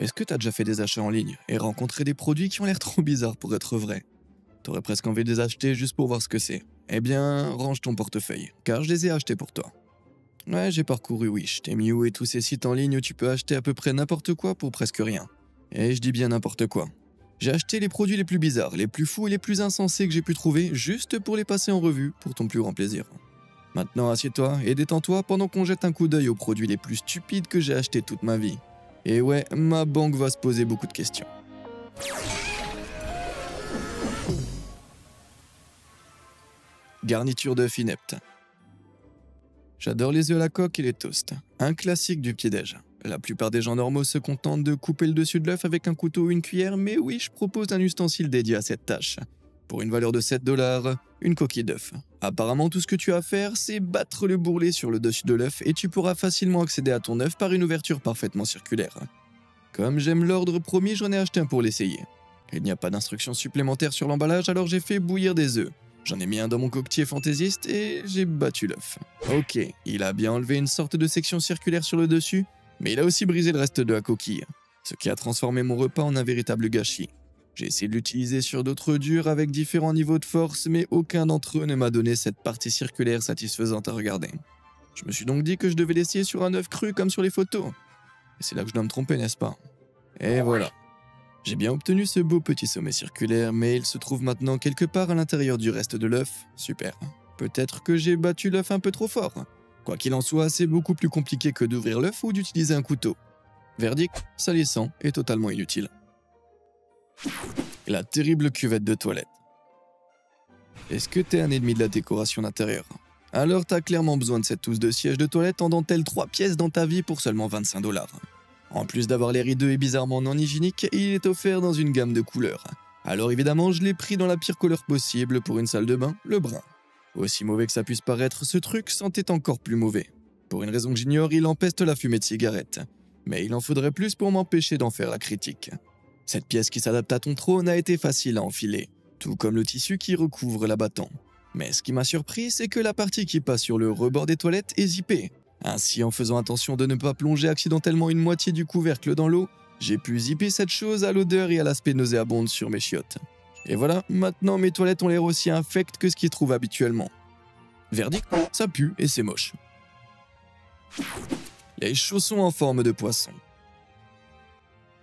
Est-ce que t'as déjà fait des achats en ligne et rencontré des produits qui ont l'air trop bizarres pour être vrais? T'aurais presque envie de les acheter juste pour voir ce que c'est. Eh bien, range ton portefeuille, car je les ai achetés pour toi. Ouais, j'ai parcouru Wish, Temu et tous ces sites en ligne où tu peux acheter à peu près n'importe quoi pour presque rien. Et je dis bien n'importe quoi. J'ai acheté les produits les plus bizarres, les plus fous et les plus insensés que j'ai pu trouver, juste pour les passer en revue, pour ton plus grand plaisir. Maintenant, assieds-toi et détends-toi pendant qu'on jette un coup d'œil aux produits les plus stupides que j'ai achetés toute ma vie. Et ouais, ma banque va se poser beaucoup de questions. Garniture d'œufs inepte. J'adore les œufs à la coque et les toasts. Un classique du petit-déj. La plupart des gens normaux se contentent de couper le dessus de l'œuf avec un couteau ou une cuillère, mais oui, je propose un ustensile dédié à cette tâche. Pour une valeur de 7$, une coquille d'œuf. Apparemment, tout ce que tu as à faire, c'est battre le bourrelet sur le dessus de l'œuf et tu pourras facilement accéder à ton œuf par une ouverture parfaitement circulaire. Comme j'aime l'ordre promis, j'en ai acheté un pour l'essayer. Il n'y a pas d'instructions supplémentaires sur l'emballage, alors j'ai fait bouillir des œufs. J'en ai mis un dans mon coquetier fantaisiste et j'ai battu l'œuf. Ok, il a bien enlevé une sorte de section circulaire sur le dessus, mais il a aussi brisé le reste de la coquille, ce qui a transformé mon repas en un véritable gâchis. J'ai essayé de l'utiliser sur d'autres durs avec différents niveaux de force, mais aucun d'entre eux ne m'a donné cette partie circulaire satisfaisante à regarder. Je me suis donc dit que je devais l'essayer sur un œuf cru comme sur les photos. Et c'est là que je dois me tromper, n'est-ce pas? Et voilà. J'ai bien obtenu ce beau petit sommet circulaire, mais il se trouve maintenant quelque part à l'intérieur du reste de l'œuf. Super. Peut-être que j'ai battu l'œuf un peu trop fort. Quoi qu'il en soit, c'est beaucoup plus compliqué que d'ouvrir l'œuf ou d'utiliser un couteau. Verdict, salissant et totalement inutile. La terrible cuvette de toilette. Est-ce que t'es un ennemi de la décoration d'intérieur? Alors t'as clairement besoin de cette housse de siège de toilette en dentelle 3 pièces dans ta vie pour seulement 25$. En plus d'avoir l'air hideux et bizarrement non hygiénique, il est offert dans une gamme de couleurs. Alors évidemment, je l'ai pris dans la pire couleur possible pour une salle de bain, le brun. Aussi mauvais que ça puisse paraître, ce truc sentait encore plus mauvais. Pour une raison que j'ignore, il empeste la fumée de cigarette. Mais il en faudrait plus pour m'empêcher d'en faire la critique. Cette pièce qui s'adapte à ton trône a été facile à enfiler, tout comme le tissu qui recouvre l'abattant. Mais ce qui m'a surpris, c'est que la partie qui passe sur le rebord des toilettes est zippée. Ainsi, en faisant attention de ne pas plonger accidentellement une moitié du couvercle dans l'eau, j'ai pu zipper cette chose à l'odeur et à l'aspect nauséabonde sur mes chiottes. Et voilà, maintenant mes toilettes ont l'air aussi infectes que ce qu'ils trouvent habituellement. Verdict, ça pue et c'est moche. Les chaussons en forme de poisson.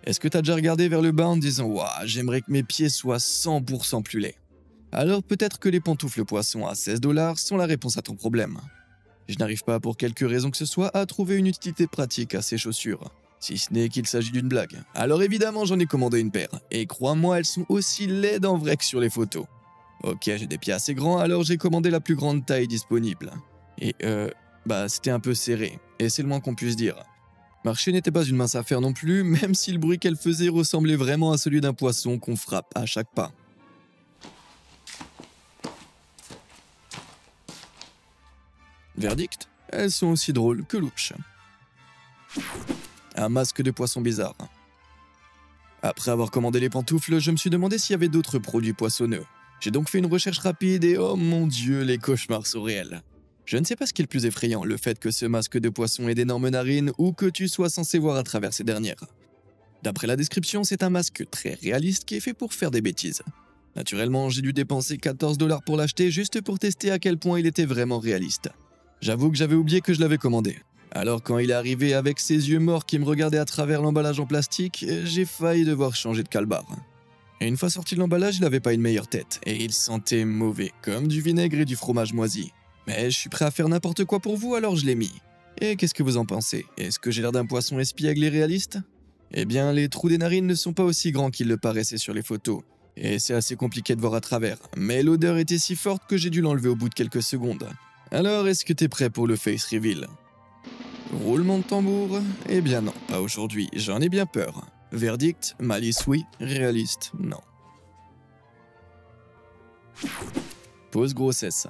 Est-ce que t'as déjà regardé vers le bas en te disant « Waouh, j'aimerais que mes pieds soient 100% plus laids ». Alors peut-être que les pantoufles poissons à 16$ sont la réponse à ton problème. Je n'arrive pas, pour quelque raison que ce soit, à trouver une utilité pratique à ces chaussures, si ce n'est qu'il s'agit d'une blague. Alors évidemment, j'en ai commandé une paire, et crois-moi, elles sont aussi laides en vrai que sur les photos. Ok, j'ai des pieds assez grands, alors j'ai commandé la plus grande taille disponible. Et c'était un peu serré, et c'est le moins qu'on puisse dire. Marcher n'était pas une mince affaire non plus, même si le bruit qu'elle faisait ressemblait vraiment à celui d'un poisson qu'on frappe à chaque pas. Verdict, elles sont aussi drôles que louches. Un masque de poisson bizarre. Après avoir commandé les pantoufles, je me suis demandé s'il y avait d'autres produits poissonneux. J'ai donc fait une recherche rapide et oh mon dieu, les cauchemars sont réels. Je ne sais pas ce qui est le plus effrayant, le fait que ce masque de poisson ait d'énormes narines ou que tu sois censé voir à travers ces dernières. D'après la description, c'est un masque très réaliste qui est fait pour faire des bêtises. Naturellement, j'ai dû dépenser 14$ pour l'acheter juste pour tester à quel point il était vraiment réaliste. J'avoue que j'avais oublié que je l'avais commandé. Alors quand il est arrivé avec ses yeux morts qui me regardaient à travers l'emballage en plastique, j'ai failli devoir changer de calbar. Et une fois sorti de l'emballage, il n'avait pas une meilleure tête, et il sentait mauvais, comme du vinaigre et du fromage moisi. Mais je suis prêt à faire n'importe quoi pour vous, alors je l'ai mis. Et qu'est-ce que vous en pensez? Est-ce que j'ai l'air d'un poisson espiègle et réaliste? Eh bien, les trous des narines ne sont pas aussi grands qu'ils le paraissaient sur les photos, et c'est assez compliqué de voir à travers, mais l'odeur était si forte que j'ai dû l'enlever au bout de quelques secondes. Alors, est-ce que t'es prêt pour le face reveal? Roulement de tambour? Eh bien non, pas aujourd'hui, j'en ai bien peur. Verdict, malice oui, réaliste non. Pause grossesse.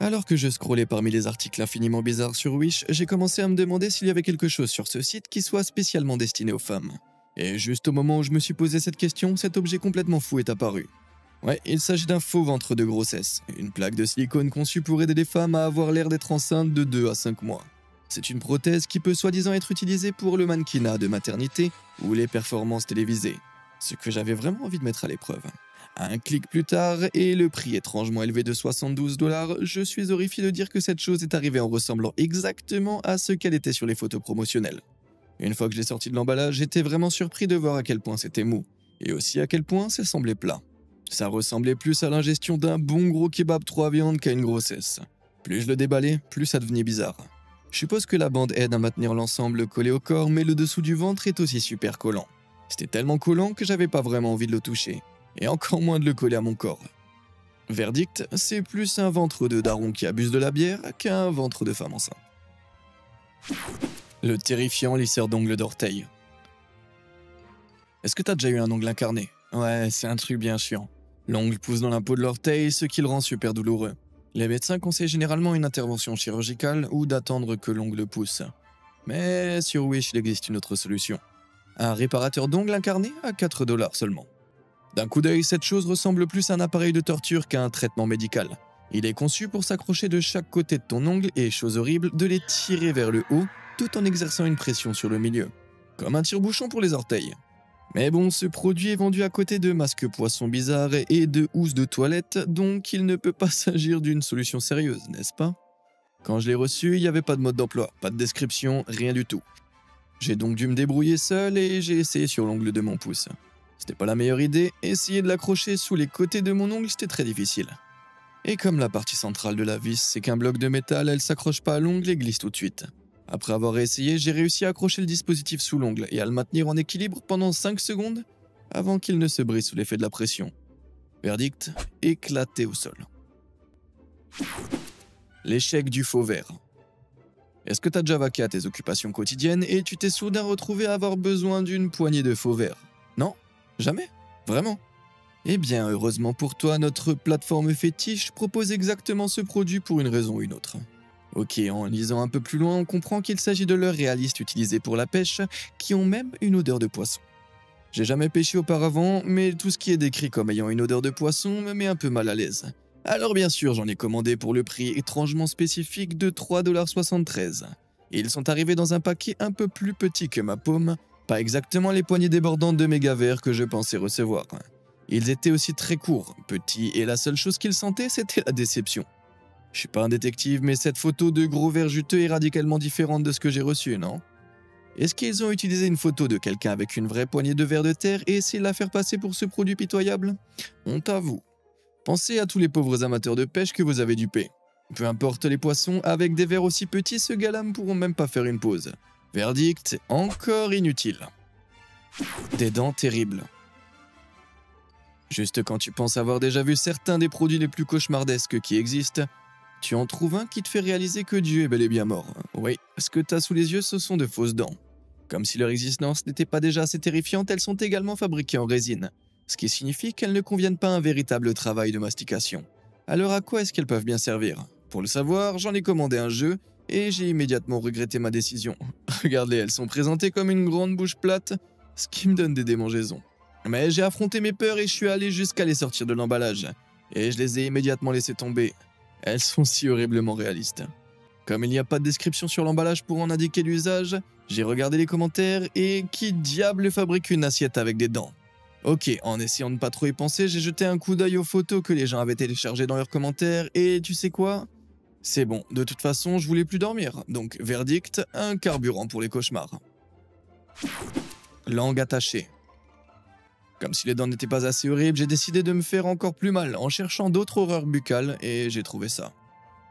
Alors que je scrollais parmi les articles infiniment bizarres sur Wish, j'ai commencé à me demander s'il y avait quelque chose sur ce site qui soit spécialement destiné aux femmes. Et juste au moment où je me suis posé cette question, cet objet complètement fou est apparu. Ouais, il s'agit d'un faux ventre de grossesse, une plaque de silicone conçue pour aider les femmes à avoir l'air d'être enceintes de 2 à 5 mois. C'est une prothèse qui peut soi-disant être utilisée pour le mannequinat de maternité ou les performances télévisées, ce que j'avais vraiment envie de mettre à l'épreuve. Un clic plus tard, et le prix étrangement élevé de 72 $, je suis horrifié de dire que cette chose est arrivée en ressemblant exactement à ce qu'elle était sur les photos promotionnelles. Une fois que je l'ai sorti de l'emballage, j'étais vraiment surpris de voir à quel point c'était mou, et aussi à quel point ça semblait plat. Ça ressemblait plus à l'ingestion d'un bon gros kebab 3 viandes qu'à une grossesse. Plus je le déballais, plus ça devenait bizarre. Je suppose que la bande aide à maintenir l'ensemble collé au corps, mais le dessous du ventre est aussi super collant. C'était tellement collant que j'avais pas vraiment envie de le toucher, et encore moins de le coller à mon corps. Verdict, c'est plus un ventre de daron qui abuse de la bière qu'un ventre de femme enceinte. Le terrifiant lisseur d'ongles d'orteil. Est-ce que t'as déjà eu un ongle incarné? Ouais, c'est un truc bien chiant. L'ongle pousse dans la peau de l'orteil, ce qui le rend super douloureux. Les médecins conseillent généralement une intervention chirurgicale ou d'attendre que l'ongle pousse. Mais sur Wish, il existe une autre solution. Un réparateur d'ongles incarné à 4 $ seulement. D'un coup d'œil, cette chose ressemble plus à un appareil de torture qu'à un traitement médical. Il est conçu pour s'accrocher de chaque côté de ton ongle et, chose horrible, de les tirer vers le haut, tout en exerçant une pression sur le milieu. Comme un tire-bouchon pour les orteils. Mais bon, ce produit est vendu à côté de masques poissons bizarres et de housses de toilette, donc il ne peut pas s'agir d'une solution sérieuse, n'est-ce pas? Quand je l'ai reçu, il n'y avait pas de mode d'emploi, pas de description, rien du tout. J'ai donc dû me débrouiller seul et j'ai essayé sur l'ongle de mon pouce. C'était pas la meilleure idée, essayer de l'accrocher sous les côtés de mon ongle, c'était très difficile. Et comme la partie centrale de la vis, c'est qu'un bloc de métal, elle s'accroche pas à l'ongle et glisse tout de suite. Après avoir essayé, j'ai réussi à accrocher le dispositif sous l'ongle et à le maintenir en équilibre pendant 5 secondes avant qu'il ne se brise sous l'effet de la pression. Verdict, éclaté au sol. L'échec du faux vert. Est-ce que t'as déjà vaqué à tes occupations quotidiennes et tu t'es soudain retrouvé à avoir besoin d'une poignée de faux verre? Non? Jamais? Vraiment? Eh bien, heureusement pour toi, notre plateforme fétiche propose exactement ce produit pour une raison ou une autre. Ok, en lisant un peu plus loin, on comprend qu'il s'agit de leurres réalistes utilisés pour la pêche, qui ont même une odeur de poisson. J'ai jamais pêché auparavant, mais tout ce qui est décrit comme ayant une odeur de poisson me met un peu mal à l'aise. Alors bien sûr, j'en ai commandé pour le prix étrangement spécifique de 3,73 $. Ils sont arrivés dans un paquet un peu plus petit que ma paume, pas exactement les poignées débordantes de méga verre que je pensais recevoir. Ils étaient aussi très courts, petits, et la seule chose qu'ils sentaient, c'était la déception. Je suis pas un détective, mais cette photo de gros verre juteux est radicalement différente de ce que j'ai reçu, non? Est-ce qu'ils ont utilisé une photo de quelqu'un avec une vraie poignée de verre de terre et essayé de la faire passer pour ce produit pitoyable? Honte à vous. Pensez à tous les pauvres amateurs de pêche que vous avez dupés. Peu importe les poissons, avec des verres aussi petits, ce gars-là ne pourront même pas faire une pause. Verdict, encore inutile. Des dents terribles. Juste quand tu penses avoir déjà vu certains des produits les plus cauchemardesques qui existent, tu en trouves un qui te fait réaliser que Dieu est bel et bien mort. Oui, ce que t'as sous les yeux, ce sont de fausses dents. Comme si leur existence n'était pas déjà assez terrifiante, elles sont également fabriquées en résine, ce qui signifie qu'elles ne conviennent pas à un véritable travail de mastication. Alors à quoi est-ce qu'elles peuvent bien servir? Pour le savoir, j'en ai commandé un jeu, et j'ai immédiatement regretté ma décision. Regardez, elles sont présentées comme une grande bouche plate, ce qui me donne des démangeaisons. Mais j'ai affronté mes peurs et je suis allé jusqu'à les sortir de l'emballage. Et je les ai immédiatement laissées tomber. Elles sont si horriblement réalistes. Comme il n'y a pas de description sur l'emballage pour en indiquer l'usage, j'ai regardé les commentaires et qui diable fabrique une assiette avec des dents? Ok, en essayant de ne pas trop y penser, j'ai jeté un coup d'œil aux photos que les gens avaient téléchargées dans leurs commentaires et tu sais quoi? C'est bon, de toute façon, je voulais plus dormir, donc verdict, un carburant pour les cauchemars. Langue attachée. Comme si les dents n'étaient pas assez horribles, j'ai décidé de me faire encore plus mal en cherchant d'autres horreurs buccales et j'ai trouvé ça.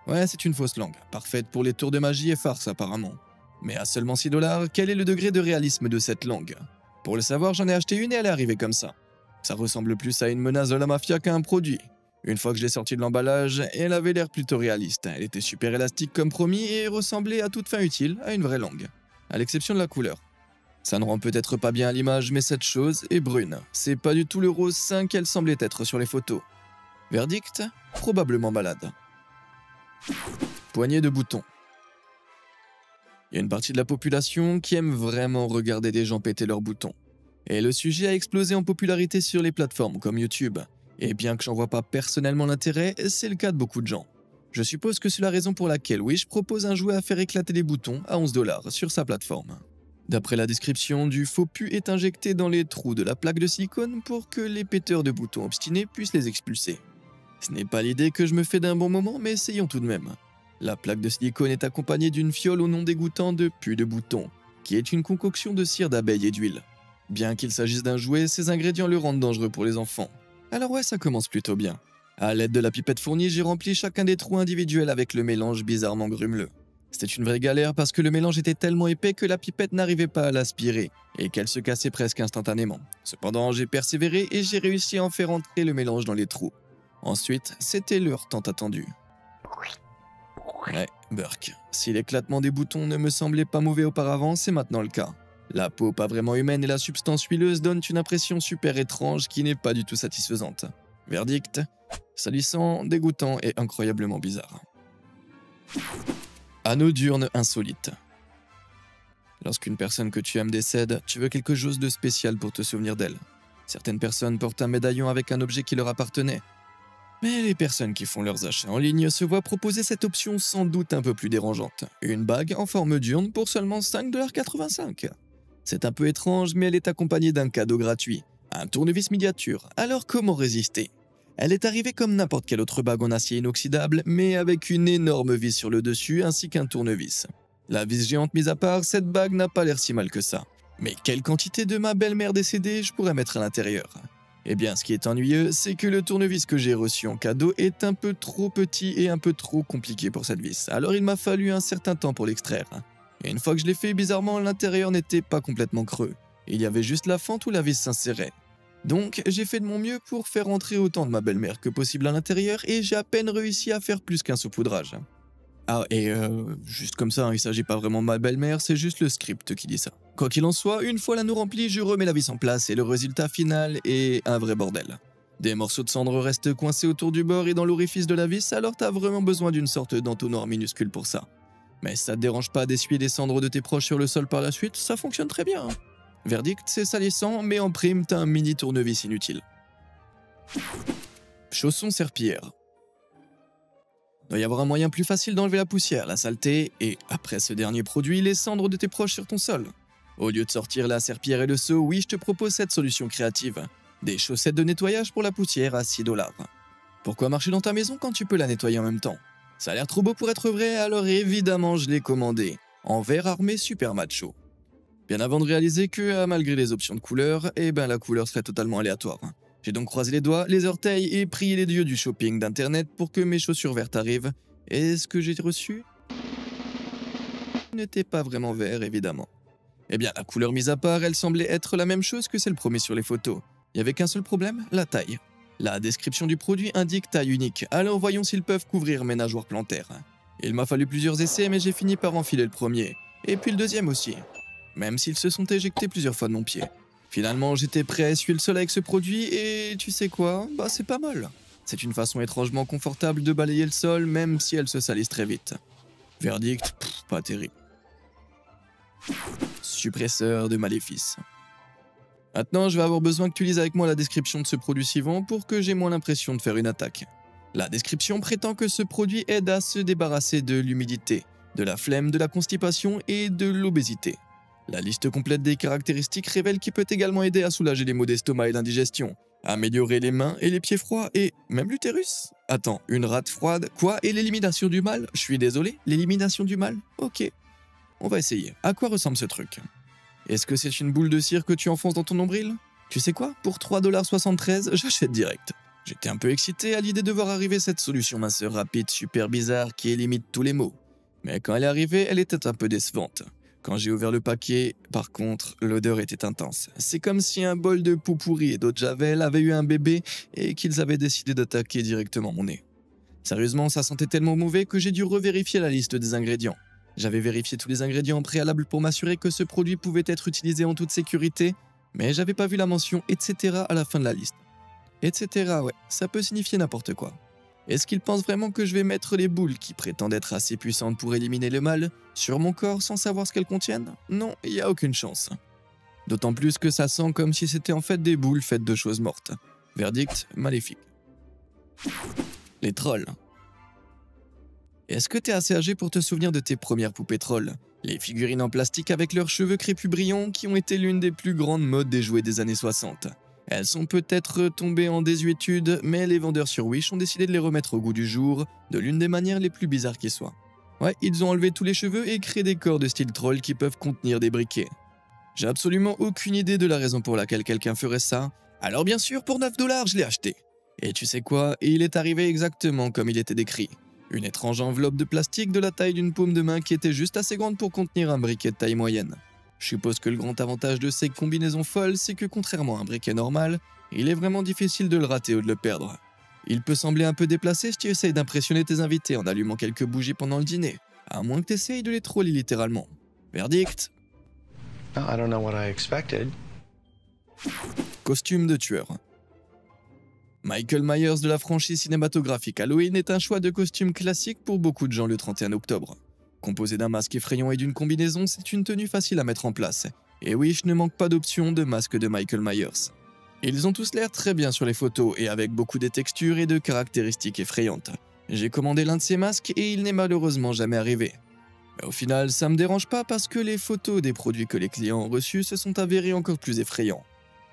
Ouais, c'est une fausse langue, parfaite pour les tours de magie et farce apparemment. Mais à seulement 6 $, quel est le degré de réalisme de cette langue? Pour le savoir, j'en ai acheté une et elle est arrivée comme ça. Ça ressemble plus à une menace de la mafia qu'à un produit. Une fois que je l'ai sortie de l'emballage, elle avait l'air plutôt réaliste. Elle était super élastique comme promis et ressemblait à toute fin utile à une vraie langue. À l'exception de la couleur. Ça ne rend peut-être pas bien à l'image, mais cette chose est brune. C'est pas du tout le rose sain qu'elle semblait être sur les photos. Verdict, probablement malade. Poignée de boutons. Il y a une partie de la population qui aime vraiment regarder des gens péter leurs boutons. Et le sujet a explosé en popularité sur les plateformes comme YouTube. Et bien que j'en vois pas personnellement l'intérêt, c'est le cas de beaucoup de gens. Je suppose que c'est la raison pour laquelle Wish propose un jouet à faire éclater les boutons à 11 $ sur sa plateforme. D'après la description, du faux pu est injecté dans les trous de la plaque de silicone pour que les péteurs de boutons obstinés puissent les expulser. Ce n'est pas l'idée que je me fais d'un bon moment, mais essayons tout de même. La plaque de silicone est accompagnée d'une fiole au nom dégoûtant de pu de bouton, qui est une concoction de cire d'abeille et d'huile. Bien qu'il s'agisse d'un jouet, ces ingrédients le rendent dangereux pour les enfants. Alors ouais, ça commence plutôt bien. À l'aide de la pipette fournie, j'ai rempli chacun des trous individuels avec le mélange bizarrement grumeleux. C'était une vraie galère parce que le mélange était tellement épais que la pipette n'arrivait pas à l'aspirer et qu'elle se cassait presque instantanément. Cependant, j'ai persévéré et j'ai réussi à en faire entrer le mélange dans les trous. Ensuite, c'était l'heure tant attendue. Ouais, Burk. Si l'éclatement des boutons ne me semblait pas mauvais auparavant, c'est maintenant le cas. La peau pas vraiment humaine et la substance huileuse donnent une impression super étrange qui n'est pas du tout satisfaisante. Verdict, salissant, dégoûtant et incroyablement bizarre. Anneau d'urne insolite. Lorsqu'une personne que tu aimes décède, tu veux quelque chose de spécial pour te souvenir d'elle. Certaines personnes portent un médaillon avec un objet qui leur appartenait. Mais les personnes qui font leurs achats en ligne se voient proposer cette option sans doute un peu plus dérangeante. Une bague en forme d'urne pour seulement 5,85 $. C'est un peu étrange, mais elle est accompagnée d'un cadeau gratuit, un tournevis miniature. Alors comment résister? Elle est arrivée comme n'importe quelle autre bague en acier inoxydable, mais avec une énorme vis sur le dessus ainsi qu'un tournevis. La vis géante mise à part, cette bague n'a pas l'air si mal que ça. Mais quelle quantité de ma belle-mère décédée je pourrais mettre à l'intérieur? Eh bien, ce qui est ennuyeux, c'est que le tournevis que j'ai reçu en cadeau est un peu trop petit et un peu trop compliqué pour cette vis, alors il m'a fallu un certain temps pour l'extraire. Et une fois que je l'ai fait, bizarrement, l'intérieur n'était pas complètement creux. Il y avait juste la fente où la vis s'insérait. Donc, j'ai fait de mon mieux pour faire entrer autant de ma belle-mère que possible à l'intérieur et j'ai à peine réussi à faire plus qu'un saupoudrage. Ah, et juste comme ça, il s'agit pas vraiment de ma belle-mère, c'est juste le script qui dit ça. Quoi qu'il en soit, une fois l'anneau rempli, je remets la vis en place et le résultat final est un vrai bordel. Des morceaux de cendre restent coincés autour du bord et dans l'orifice de la vis, alors t'as vraiment besoin d'une sorte d'entonnoir minuscule pour ça. Mais ça te dérange pas d'essuyer des cendres de tes proches sur le sol par la suite, ça fonctionne très bien. Verdict, c'est salissant, mais en prime, t'as un mini tournevis inutile. Chaussons serpillères. Doit y avoir un moyen plus facile d'enlever la poussière, la saleté, et après ce dernier produit, les cendres de tes proches sur ton sol. Au lieu de sortir la serpillière et le seau, oui, je te propose cette solution créative. Des chaussettes de nettoyage pour la poussière à 6 $. Pourquoi marcher dans ta maison quand tu peux la nettoyer en même temps? Ça a l'air trop beau pour être vrai, alors évidemment je l'ai commandé, en verre armé super macho. Bien avant de réaliser que, malgré les options de couleur, la couleur serait totalement aléatoire. J'ai donc croisé les doigts, les orteils et prié les dieux du shopping d'internet pour que mes chaussures vertes arrivent. Et ce que j'ai reçu n'était pas vraiment vert, évidemment. Eh bien, la couleur mise à part, elle semblait être la même chose que celle promise sur les photos. Il n'y avait qu'un seul problème, la taille. La description du produit indique taille unique, alors voyons s'ils peuvent couvrir mes nageoires plantaires. Il m'a fallu plusieurs essais, mais j'ai fini par enfiler le premier, et puis le deuxième aussi. Même s'ils se sont éjectés plusieurs fois de mon pied. Finalement, j'étais prêt à essuyer le sol avec ce produit et tu sais quoi? Bah c'est pas mal. C'est une façon étrangement confortable de balayer le sol même si elle se salisse très vite. Verdict, pas terrible. Suppresseur de maléfices. Maintenant, je vais avoir besoin que tu lises avec moi la description de ce produit suivant pour que j'ai moins l'impression de faire une attaque. La description prétend que ce produit aide à se débarrasser de l'humidité, de la flemme, de la constipation et de l'obésité. La liste complète des caractéristiques révèle qu'il peut également aider à soulager les maux d'estomac et l'indigestion, améliorer les mains et les pieds froids et même l'utérus. Attends, une rate froide? Quoi? Et l'élimination du mal? Je suis désolé, l'élimination du mal? Ok. On va essayer. À quoi ressemble ce truc? Est-ce que c'est une boule de cire que tu enfonces dans ton nombril? Tu sais quoi? Pour 3,73 $, j'achète direct. J'étais un peu excité à l'idée de voir arriver cette solution minceur rapide super bizarre qui élimine tous les maux. Mais quand elle est arrivée, elle était un peu décevante. Quand j'ai ouvert le paquet, par contre, l'odeur était intense. C'est comme si un bol de poux pourri et d'eau de javel avait eu un bébé et qu'ils avaient décidé d'attaquer directement mon nez. Sérieusement, ça sentait tellement mauvais que j'ai dû revérifier la liste des ingrédients. J'avais vérifié tous les ingrédients préalables pour m'assurer que ce produit pouvait être utilisé en toute sécurité, mais j'avais pas vu la mention « etc. » à la fin de la liste. « Etc. » ouais, ça peut signifier n'importe quoi. Est-ce qu'ils pensent vraiment que je vais mettre les boules qui prétendent être assez puissantes pour éliminer le mal sur mon corps sans savoir ce qu'elles contiennent? Non, il n'y a aucune chance. D'autant plus que ça sent comme si c'était en fait des boules faites de choses mortes. Verdict, maléfique. Les trolls. Est-ce que t'es assez âgé pour te souvenir de tes premières poupées trolls? Les figurines en plastique avec leurs cheveux crépus brillants qui ont été l'une des plus grandes modes des jouets des années 60. Elles sont peut-être tombées en désuétude, mais les vendeurs sur Wish ont décidé de les remettre au goût du jour, de l'une des manières les plus bizarres qui soient. Ouais, ils ont enlevé tous les cheveux et créé des corps de style troll qui peuvent contenir des briquets. J'ai absolument aucune idée de la raison pour laquelle quelqu'un ferait ça, alors bien sûr pour 9 $ je l'ai acheté. Et tu sais quoi, il est arrivé exactement comme il était décrit. Une étrange enveloppe de plastique de la taille d'une paume de main qui était juste assez grande pour contenir un briquet de taille moyenne. Je suppose que le grand avantage de ces combinaisons folles, c'est que contrairement à un briquet normal, il est vraiment difficile de le rater ou de le perdre. Il peut sembler un peu déplacé si tu essayes d'impressionner tes invités en allumant quelques bougies pendant le dîner, à moins que tu essayes de les troller littéralement. Verdict. I don't know what I expected. Costume de tueur. Michael Myers de la franchise cinématographique Halloween est un choix de costume classique pour beaucoup de gens le 31 octobre. Composé d'un masque effrayant et d'une combinaison, c'est une tenue facile à mettre en place. Et Wish ne manque pas d'options de masques de Michael Myers. Ils ont tous l'air très bien sur les photos et avec beaucoup de textures et de caractéristiques effrayantes. J'ai commandé l'un de ces masques et il n'est malheureusement jamais arrivé. Mais au final, ça me dérange pas parce que les photos des produits que les clients ont reçus se sont avérées encore plus effrayants.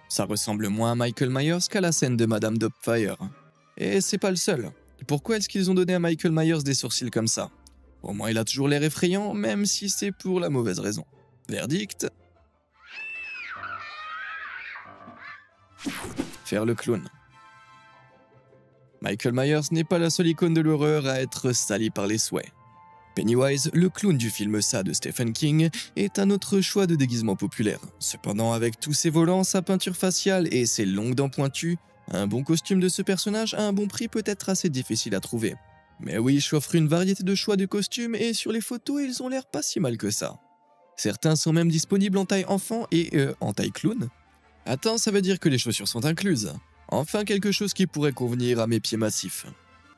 Ça ressemble moins à Michael Myers qu'à la scène de Madame Doubtfire. Et c'est pas le seul. Pourquoi est-ce qu'ils ont donné à Michael Myers des sourcils comme ça? Au moins il a toujours l'air effrayant, même si c'est pour la mauvaise raison. Verdict. Faire le clown. Michael Myers n'est pas la seule icône de l'horreur à être salie par les souhaits. Pennywise, le clown du film Ça de Stephen King, est un autre choix de déguisement populaire. Cependant, avec tous ses volants, sa peinture faciale et ses longues dents pointues, un bon costume de ce personnage à un bon prix peut être assez difficile à trouver. Mais Wish offre une variété de choix de costumes et sur les photos, ils ont l'air pas si mal que ça. Certains sont même disponibles en taille enfant et en taille clown. Attends, ça veut dire que les chaussures sont incluses. Enfin quelque chose qui pourrait convenir à mes pieds massifs.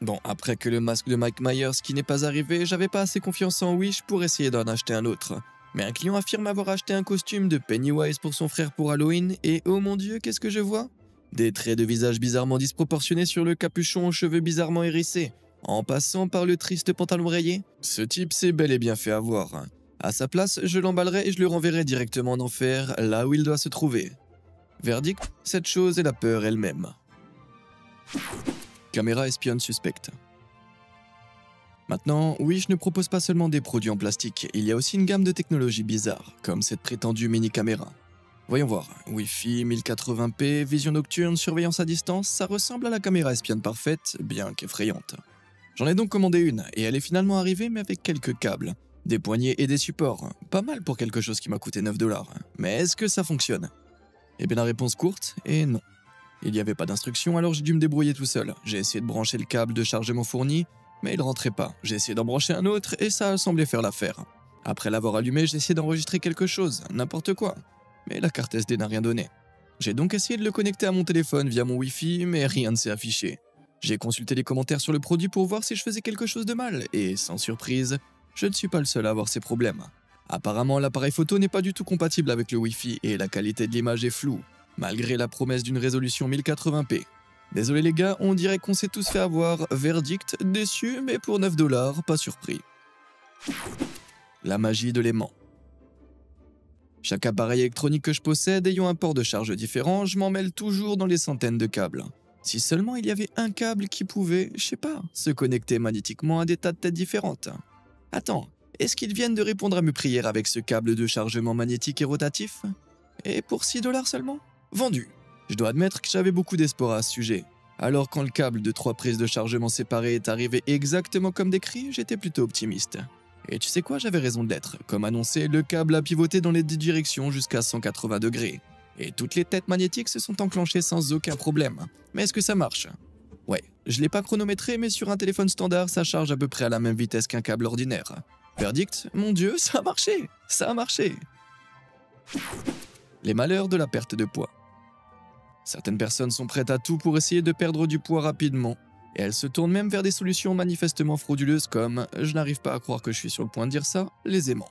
Bon, après que le masque de Mike Myers qui n'est pas arrivé, j'avais pas assez confiance en Wish pour essayer d'en acheter un autre. Mais un client affirme avoir acheté un costume de Pennywise pour son frère pour Halloween et oh mon dieu, qu'est-ce que je vois? Des traits de visage bizarrement disproportionnés sur le capuchon aux cheveux bizarrement hérissés, en passant par le triste pantalon rayé. Ce type s'est bel et bien fait avoir. À sa place, je l'emballerai et je le renverrai directement en enfer, là où il doit se trouver. Verdict, cette chose est la peur elle-même. Caméra espionne suspecte. Maintenant, Wish ne propose pas seulement des produits en plastique, il y a aussi une gamme de technologies bizarres, comme cette prétendue mini-caméra. Voyons voir, Wi-Fi, 1080p, vision nocturne, surveillance à distance, ça ressemble à la caméra espionne parfaite, bien qu'effrayante. J'en ai donc commandé une, et elle est finalement arrivée mais avec quelques câbles, des poignées et des supports. Pas mal pour quelque chose qui m'a coûté 9 $. Mais est-ce que ça fonctionne? Eh bien la réponse courte est non. Il n'y avait pas d'instruction, alors j'ai dû me débrouiller tout seul. J'ai essayé de brancher le câble de chargement fourni, mais il rentrait pas. J'ai essayé d'en brancher un autre et ça a semblé faire l'affaire. Après l'avoir allumé, j'ai essayé d'enregistrer quelque chose, n'importe quoi. Mais la carte SD n'a rien donné. J'ai donc essayé de le connecter à mon téléphone via mon Wi-Fi, mais rien ne s'est affiché. J'ai consulté les commentaires sur le produit pour voir si je faisais quelque chose de mal, et sans surprise, je ne suis pas le seul à avoir ces problèmes. Apparemment, l'appareil photo n'est pas du tout compatible avec le Wi-Fi et la qualité de l'image est floue, malgré la promesse d'une résolution 1080p. Désolé les gars, on dirait qu'on s'est tous fait avoir. Verdict, déçu, mais pour 9 $, pas surpris. La magie de l'aimant. Chaque appareil électronique que je possède ayant un port de charge différent, je m'en mêle toujours dans les centaines de câbles. Si seulement il y avait un câble qui pouvait, je sais pas, se connecter magnétiquement à des tas de têtes différentes. Attends, est-ce qu'ils viennent de répondre à mes prières avec ce câble de chargement magnétique et rotatif? Et pour 6 $ seulement? Vendu. Je dois admettre que j'avais beaucoup d'espoir à ce sujet. Alors quand le câble de 3 prises de chargement séparées est arrivé exactement comme décrit, j'étais plutôt optimiste. Et tu sais quoi, j'avais raison de l'être. Comme annoncé, le câble a pivoté dans les 10 directions jusqu'à 180 degrés. Et toutes les têtes magnétiques se sont enclenchées sans aucun problème. Mais est-ce que ça marche? Ouais, je l'ai pas chronométré, mais sur un téléphone standard, ça charge à peu près à la même vitesse qu'un câble ordinaire. Verdict, mon dieu, ça a marché! Ça a marché! Les malheurs de la perte de poids. Certaines personnes sont prêtes à tout pour essayer de perdre du poids rapidement, et elles se tournent même vers des solutions manifestement frauduleuses comme, je n'arrive pas à croire que je suis sur le point de dire ça, les aimants.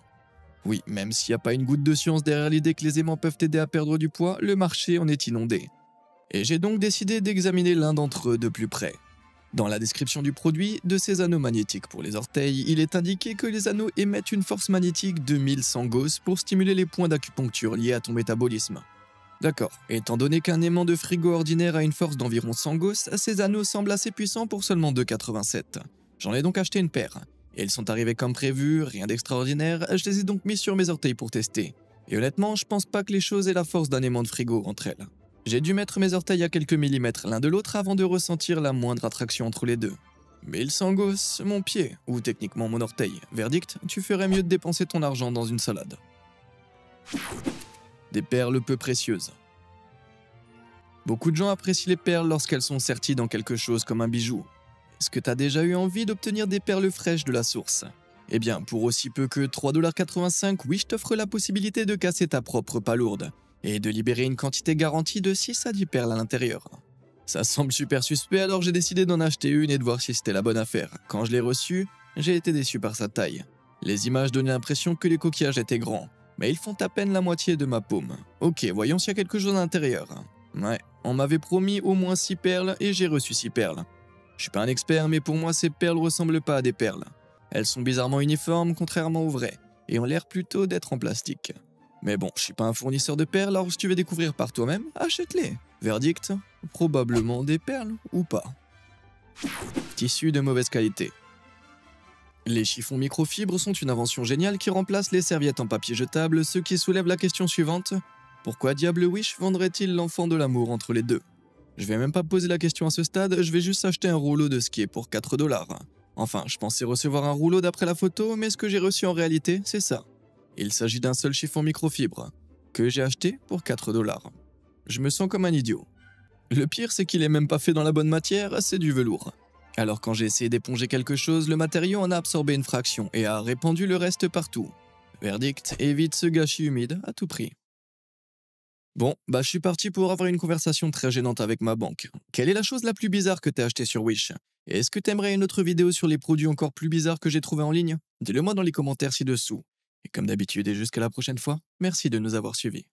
Oui, même s'il n'y a pas une goutte de science derrière l'idée que les aimants peuvent aider à perdre du poids, le marché en est inondé. Et j'ai donc décidé d'examiner l'un d'entre eux de plus près. Dans la description du produit, de ces anneaux magnétiques pour les orteils, il est indiqué que les anneaux émettent une force magnétique de 1100 Gauss pour stimuler les points d'acupuncture liés à ton métabolisme. D'accord, étant donné qu'un aimant de frigo ordinaire a une force d'environ 100 Gauss, ces anneaux semblent assez puissants pour seulement 2,87. J'en ai donc acheté une paire. Et ils sont arrivés comme prévu, rien d'extraordinaire, je les ai donc mis sur mes orteils pour tester. Et honnêtement, je pense pas que les choses aient la force d'un aimant de frigo entre elles. J'ai dû mettre mes orteils à quelques millimètres l'un de l'autre avant de ressentir la moindre attraction entre les deux. 1100 Gauss, mon pied, ou techniquement mon orteil. Verdict, tu ferais mieux de dépenser ton argent dans une salade. Des perles peu précieuses. Beaucoup de gens apprécient les perles lorsqu'elles sont serties dans quelque chose comme un bijou. Est-ce que t'as déjà eu envie d'obtenir des perles fraîches de la source? Eh bien, pour aussi peu que 3,85 $, Wish t'offre la possibilité de casser ta propre palourde et de libérer une quantité garantie de 6 à 10 perles à l'intérieur. Ça semble super suspect, alors j'ai décidé d'en acheter une et de voir si c'était la bonne affaire. Quand je l'ai reçue, j'ai été déçu par sa taille. Les images donnaient l'impression que les coquillages étaient grands, mais ils font à peine la moitié de ma paume. Ok, voyons s'il y a quelque chose à l'intérieur. Ouais, on m'avait promis au moins 6 perles et j'ai reçu 6 perles. Je suis pas un expert, mais pour moi ces perles ressemblent pas à des perles. Elles sont bizarrement uniformes, contrairement aux vraies, et ont l'air plutôt d'être en plastique. Mais bon, je suis pas un fournisseur de perles, alors si tu veux découvrir par toi-même, achète-les. Verdict, probablement des perles ou pas. Tissu de mauvaise qualité. Les chiffons microfibres sont une invention géniale qui remplace les serviettes en papier jetable, ce qui soulève la question suivante. Pourquoi diable Wish vendrait-il l'enfant de l'amour entre les deux? Je vais même pas poser la question à ce stade, je vais juste acheter un rouleau de ski pour 4 $. Enfin, je pensais recevoir un rouleau d'après la photo, mais ce que j'ai reçu en réalité, c'est ça. Il s'agit d'un seul chiffon microfibre, que j'ai acheté pour 4 $. Je me sens comme un idiot. Le pire, c'est qu'il est même pas fait dans la bonne matière, c'est du velours. Alors quand j'ai essayé d'éponger quelque chose, le matériau en a absorbé une fraction et a répandu le reste partout. Verdict, évite ce gâchis humide à tout prix. Bon, je suis parti pour avoir une conversation très gênante avec ma banque. Quelle est la chose la plus bizarre que t'as achetée sur Wish? Et est-ce que t'aimerais une autre vidéo sur les produits encore plus bizarres que j'ai trouvés en ligne? Dis-le moi dans les commentaires ci-dessous. Et comme d'habitude et jusqu'à la prochaine fois, merci de nous avoir suivis.